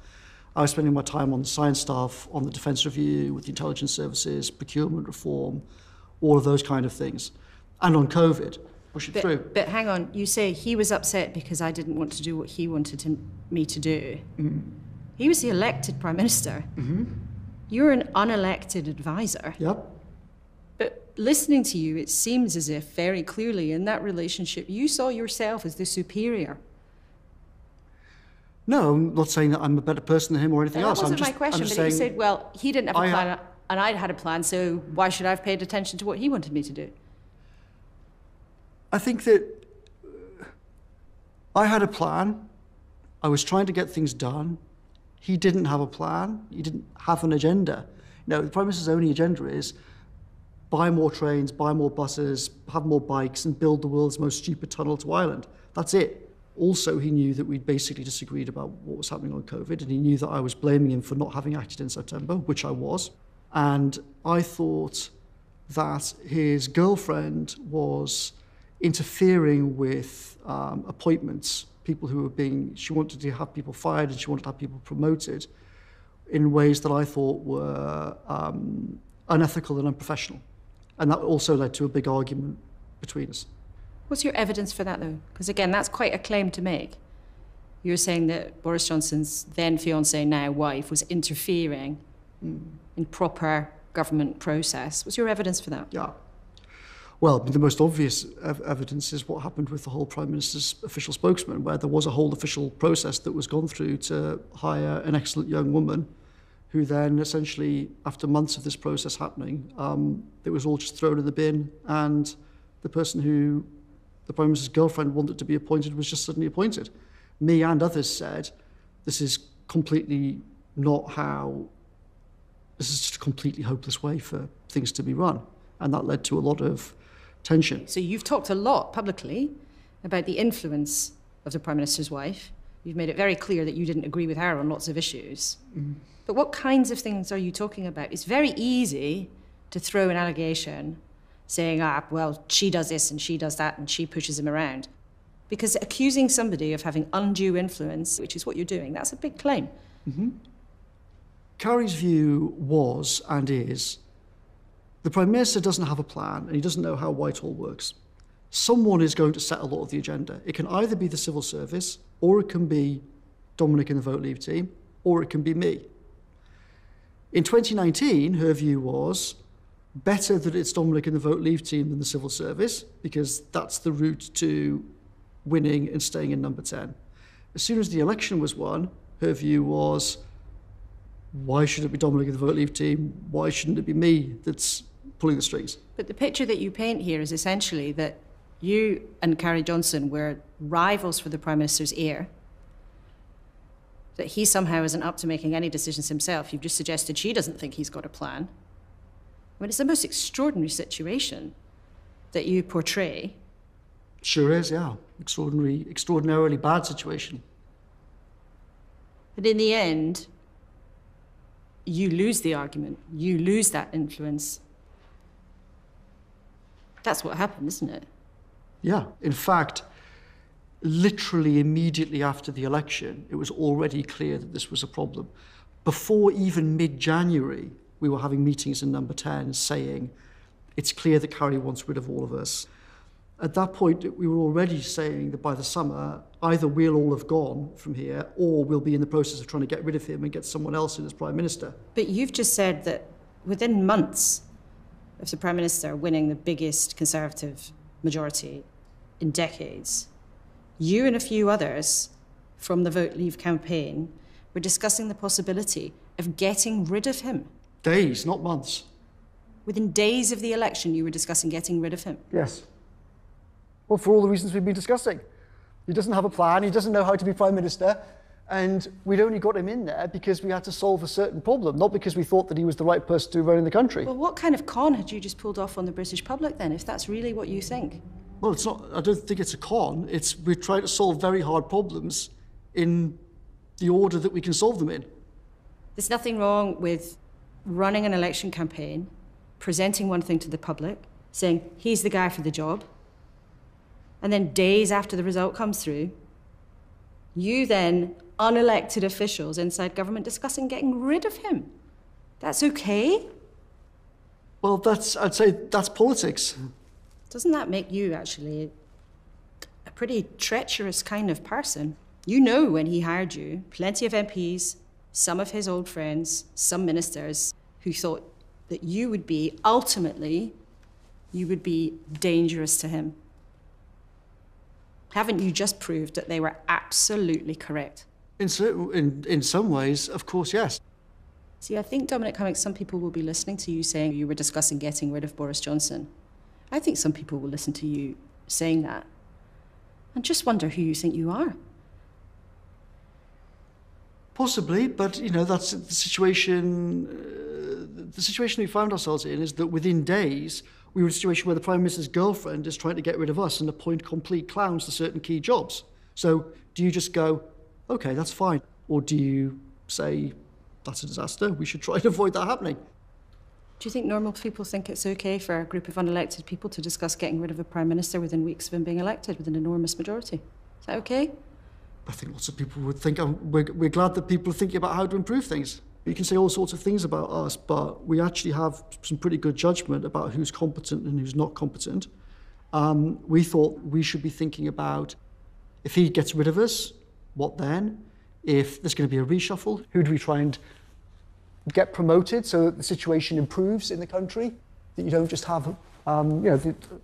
I was spending my time on the science stuff, on the defence review, with the intelligence services, procurement reform, all of those kind of things, and on COVID. Push it through. But hang on, you say he was upset because I didn't want to do what he wanted me to do. He was the elected Prime Minister. You're an unelected advisor. Yep. But listening to you, it seems as if very clearly in that relationship you saw yourself as the superior. No, I'm not saying that I'm a better person than him or anything else. That wasn't my question, but you said, well, he didn't have a plan and I'd had a plan, so why should I have paid attention to what he wanted me to do? I think that I had a plan. I was trying to get things done. He didn't have a plan. He didn't have an agenda. You know, the Prime Minister's only agenda is buy more trains, buy more buses, have more bikes, and build the world's most stupid tunnel to Ireland. That's it. Also, he knew that we'd basically disagreed about what was happening on COVID, and he knew that I was blaming him for not having acted in September, which I was. And I thought that his girlfriend was interfering with appointments, people who were she wanted to have people fired and she wanted to have people promoted in ways that I thought were unethical and unprofessional. And that also led to a big argument between us. What's your evidence for that, though? Because again, that's quite a claim to make. You're saying that Boris Johnson's then fiancée, now wife, was interfering in proper government process. What's your evidence for that? Yeah. Well, the most obvious evidence is what happened with the whole Prime Minister's official spokesman, where there was a whole official process that was gone through to hire an excellent young woman who then essentially, after months of this process happening, it was all just thrown in the bin, and the person who the Prime Minister's girlfriend wanted to be appointed was just suddenly appointed. Me and others said, this is completely not how, this is just a completely hopeless way for things to be run. And that led to a lot of tension. So you've talked a lot publicly about the influence of the Prime Minister's wife. You've made it very clear that you didn't agree with her on lots of issues. But what kinds of things are you talking about? It's very easy to throw an allegation saying, well, she does this and she does that and she pushes him around. Because accusing somebody of having undue influence, which is what you're doing, that's a big claim. Carrie's view was and is, the Prime Minister doesn't have a plan and he doesn't know how Whitehall works. Someone is going to set a lot of the agenda. It can either be the civil service, or it can be Dominic and the Vote Leave team, or it can be me. In 2019, her view was better that it's Dominic and the Vote Leave team than the civil service, because that's the route to winning and staying in number 10. As soon as the election was won, her view was, why should it be Dominic and the Vote Leave team? Why shouldn't it be me that's pulling the strings? But the picture that you paint here is essentially that you and Carrie Johnson were rivals for the Prime Minister's ear, that he somehow isn't up to making any decisions himself. You've just suggested she doesn't think he's got a plan. I mean, it's the most extraordinary situation that you portray. Sure is, yeah. Extraordinarily bad situation. But in the end, you lose the argument. You lose that influence. That's what happened, isn't it? Yeah. In fact, literally immediately after the election, it was already clear that this was a problem. Before even mid-January, we were having meetings in number 10 saying, it's clear that Carrie wants rid of all of us. At that point, we were already saying that by the summer, either we'll all have gone from here, or we'll be in the process of trying to get rid of him and get someone else in as Prime Minister. But you've just said that within months of the Prime Minister winning the biggest Conservative majority in decades, you and a few others from the Vote Leave campaign were discussing the possibility of getting rid of him. Days, not months. Within days of the election, you were discussing getting rid of him. Yes. Well, for all the reasons we've been discussing. He doesn't have a plan, he doesn't know how to be Prime Minister, and we'd only got him in there because we had to solve a certain problem, not because we thought that he was the right person to be running the country. Well, what kind of con had you just pulled off on the British public then, if that's really what you think? Well, it's not, I don't think it's a con. We're trying to solve very hard problems in the order that we can solve them in. There's nothing wrong with running an election campaign, presenting one thing to the public, saying, he's the guy for the job, and then days after the result comes through, you then, unelected officials inside government, discussing getting rid of him. That's okay? Well, I'd say that's politics. Doesn't that make you actually a pretty treacherous kind of person? You know, when he hired you, plenty of MPs, some of his old friends, some ministers who thought that you would be, ultimately, you would be dangerous to him. Haven't you just proved that they were absolutely correct? In some ways, of course, yes. See, I think, Dominic Cummings, some people will be listening to you saying you were discussing getting rid of Boris Johnson. I think some people will listen to you saying that and just wonder who you think you are. Possibly, but, you know, that's the situation. The situation we found ourselves in is that within days, we were in a situation where the Prime Minister's girlfriend is trying to get rid of us and appoint complete clowns to certain key jobs. So do you just go, OK, that's fine? Or do you say, that's a disaster, we should try to avoid that happening? Do you think normal people think it's OK for a group of unelected people to discuss getting rid of a Prime Minister within weeks of him being elected with an enormous majority? Is that OK? I think lots of people would think we're glad that people are thinking about how to improve things. You can say all sorts of things about us, but we actually have some pretty good judgment about who's competent and who's not competent. We thought we should be thinking about, if he gets rid of us, what then? If there's going to be a reshuffle, Who do we try and get promoted so that the situation improves in the country? That you don't just have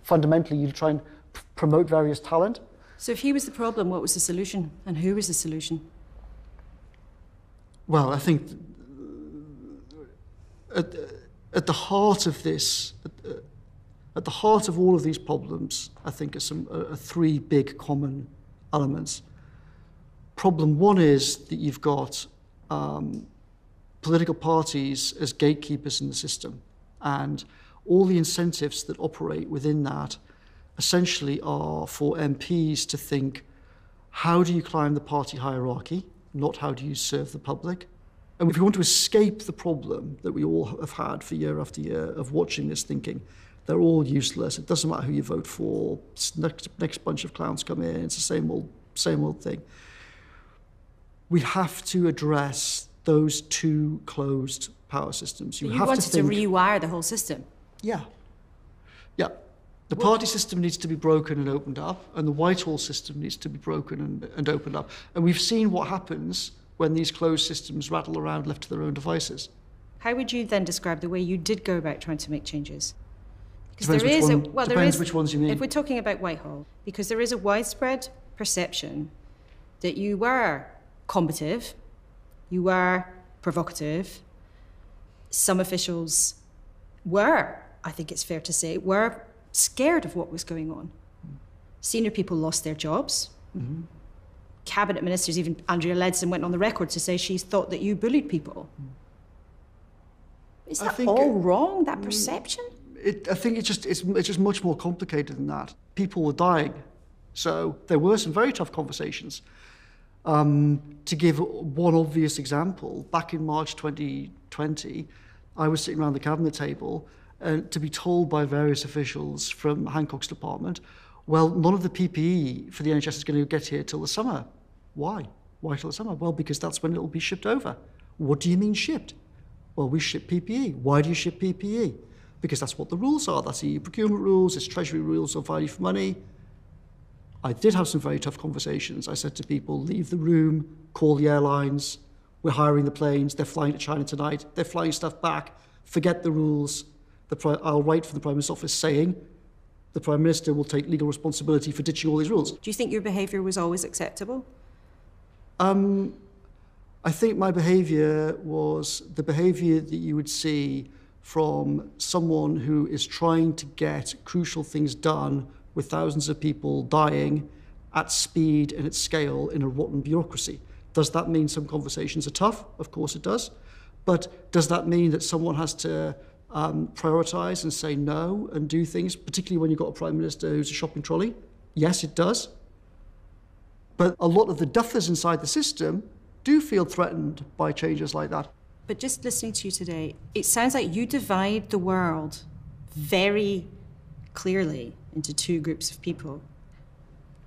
Fundamentally, you try and promote various talent. So if he was the problem, what was the solution? And who was the solution? Well, I think at the heart of this, at the heart of all of these problems, I think are three big common elements. Problem one is that you've got political parties as gatekeepers in the system, and all the incentives that operate within that essentially are for MPs to think, how do you climb the party hierarchy, not how do you serve the public? And if you want to escape the problem that we all have had for year after year of watching this thinking, they're all useless, it doesn't matter who you vote for, next bunch of clowns come in, it's the same old thing. We have to address those two closed power systems. You wanted to rewire the whole system. Yeah. Yeah. The party system needs to be broken and opened up, and the Whitehall system needs to be broken and opened up. And we've seen what happens when these closed systems rattle around left to their own devices. How would you then describe the way you did go about trying to make changes? Because depends which ones you mean. If we're talking about Whitehall, because there is a widespread perception that you were combative, you were provocative. Some officials were, I think it's fair to say, were scared of what was going on. Senior people lost their jobs. Mm-hmm. Cabinet ministers, even Andrea Leadsom, went on the record to say she thought that you bullied people. Is that all wrong, that perception? I think it's just much more complicated than that. People were dying, so there were some very tough conversations. To give one obvious example, back in March 2020, I was sitting around the cabinet table to be told by various officials from Hancock's department, well, none of the PPE for the NHS is going to get here till the summer. Why? Why till the summer? Well, because that's when it'll be shipped over. What do you mean shipped? Well, we ship PPE. Why do you ship PPE? Because that's what the rules are. That's EU procurement rules, it's Treasury rules of value for money. I did have some very tough conversations. I said to people, leave the room, call the airlines, we're hiring the planes, they're flying to China tonight, they're flying stuff back, forget the rules. I'll write for the Prime Minister's office saying the Prime Minister will take legal responsibility for ditching all these rules. Do you think your behaviour was always acceptable? I think my behaviour was the behaviour that you would see from someone who is trying to get crucial things done with thousands of people dying at speed and at scale in a rotten bureaucracy. Does that mean some conversations are tough? Of course it does. But does that mean that someone has to prioritise and say no and do things, particularly when you've got a Prime Minister who's a shopping trolley? Yes, it does. But a lot of the duffers inside the system do feel threatened by changes like that. But just listening to you today, it sounds like you divide the world very clearly into two groups of people.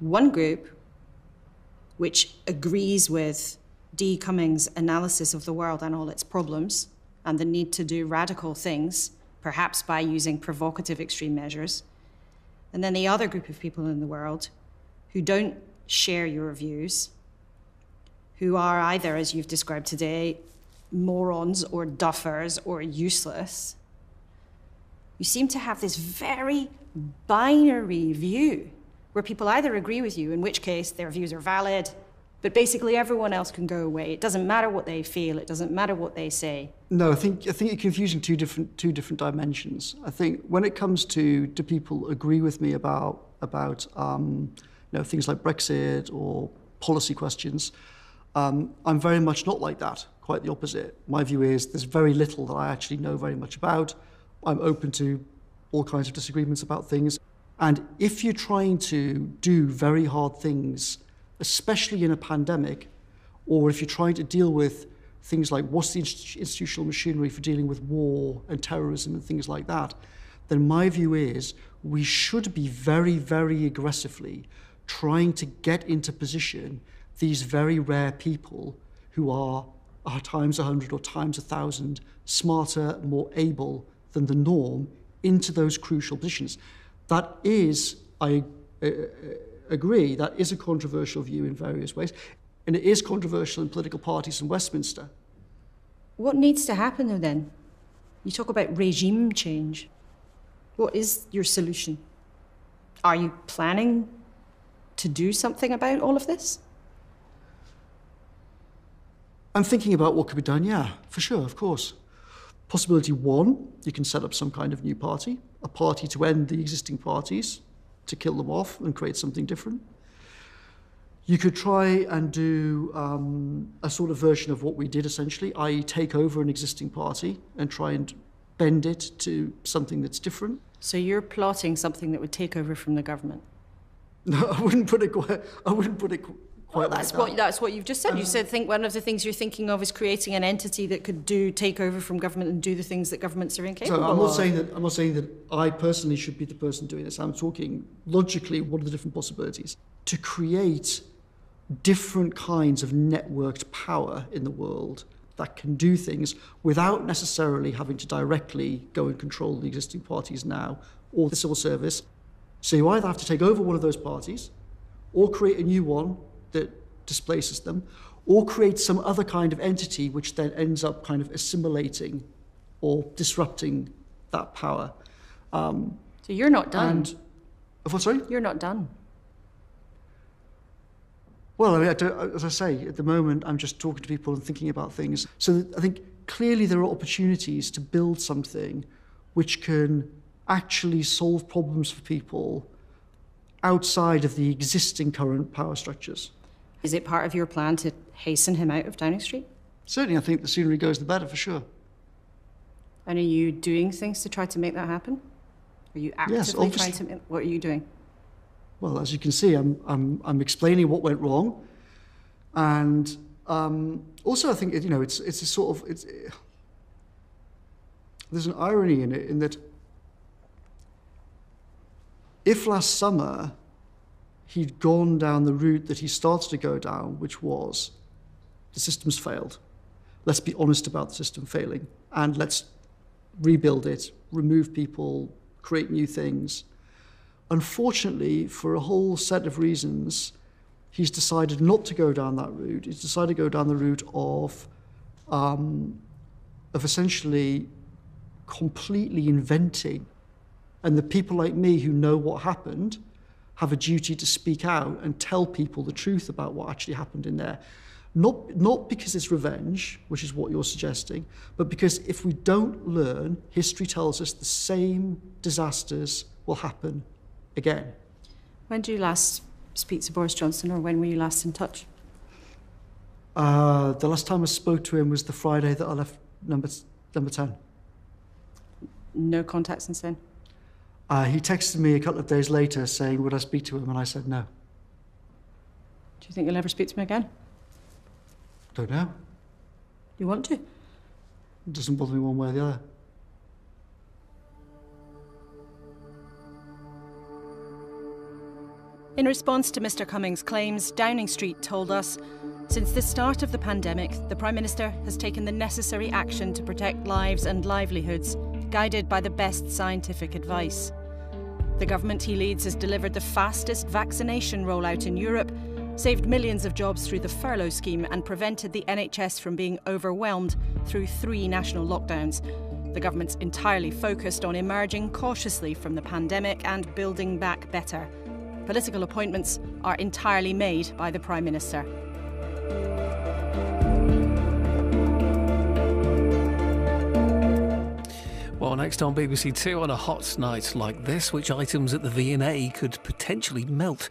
One group, which agrees with D. Cummings' analysis of the world and all its problems, and the need to do radical things, perhaps by using provocative extreme measures. And then the other group of people in the world who don't share your views, who are either, as you've described today, morons or duffers or useless. You seem to have this very binary view where people either agree with you, in which case their views are valid, but basically everyone else can go away. It doesn't matter what they feel, it doesn't matter what they say. No, I think you're confusing two different dimensions. I think when it comes to do people agree with me about things like Brexit or policy questions, I'm very much not like that, quite the opposite. My view is there's very little that I actually know very much about. I'm open to all kinds of disagreements about things. And if you're trying to do very hard things, especially in a pandemic, or if you're trying to deal with things like what's the institutional machinery for dealing with war and terrorism and things like that, then my view is we should be very, very aggressively trying to get into position these very rare people who are times 100 or times 1,000 smarter, more able than the norm into those crucial positions. That is, I agree, that is a controversial view in various ways, and it is controversial in political parties in Westminster. What needs to happen though then? You talk about regime change. What is your solution? Are you planning to do something about all of this? I'm thinking about what could be done, yeah, for sure, of course. Possibility one, you can set up some kind of new party, a party to end the existing parties, to kill them off and create something different. You could try and do a sort of version of what we did essentially, i.e. take over an existing party and try and bend it to something that's different. So you're plotting something that would take over from the government? No, I wouldn't put it quite Well, like that's what you've just said. You said think one of the things you're thinking of is creating an entity that could take over from government and do the things that governments are incapable So I'm of. not saying that I personally should be the person doing this. I'm talking logically, what are the different possibilities? To create different kinds of networked power in the world that can do things without necessarily having to directly go and control the existing parties now or the civil service. So you either have to take over one of those parties or create a new one that displaces them, or create some other kind of entity which then ends up kind of assimilating or disrupting that power. So you're not done. Sorry? You're not done. Well, I mean, as I say, at the moment, I'm just talking to people and thinking about things. So I think clearly there are opportunities to build something which can actually solve problems for people outside of the existing current power structures. Is it part of your plan to hasten him out of Downing Street? Certainly, I think the sooner he goes, the better, for sure. And are you doing things to try to make that happen? Are you actively trying to... What are you doing? Well, as you can see, I'm explaining what went wrong, and also I think it's a sort of there's an irony in it in that if last summer he'd gone down the route that he started to go down, which was the system's failed. Let's be honest about the system failing, and let's rebuild it, remove people, create new things. Unfortunately, for a whole set of reasons, he's decided not to go down that route. He's decided to go down the route of essentially completely inventing. And the people like me who know what happened have a duty to speak out and tell people the truth about what actually happened in there. Not because it's revenge, which is what you're suggesting, but because if we don't learn, history tells us the same disasters will happen again. When did you last speak to Boris Johnson, or when were you last in touch? The last time I spoke to him was the Friday that I left number 10. No contact since then? He texted me a couple of days later saying, would I speak to him? And I said no. Do you think you'll ever speak to him again? Don't know. You want to? It doesn't bother me one way or the other. In response to Mr. Cummings' claims, Downing Street told us, since the start of the pandemic, the Prime Minister has taken the necessary action to protect lives and livelihoods, guided by the best scientific advice. The government he leads has delivered the fastest vaccination rollout in Europe, saved millions of jobs through the furlough scheme, and prevented the NHS from being overwhelmed through 3 national lockdowns. The government's entirely focused on emerging cautiously from the pandemic and building back better. Political appointments are entirely made by the Prime Minister. Well, next on BBC Two, on a hot night like this, which items at the V&A could potentially melt?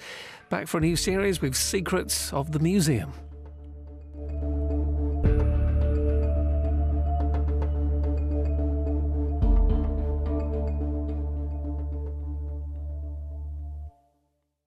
Back for a new series with Secrets of the Museum.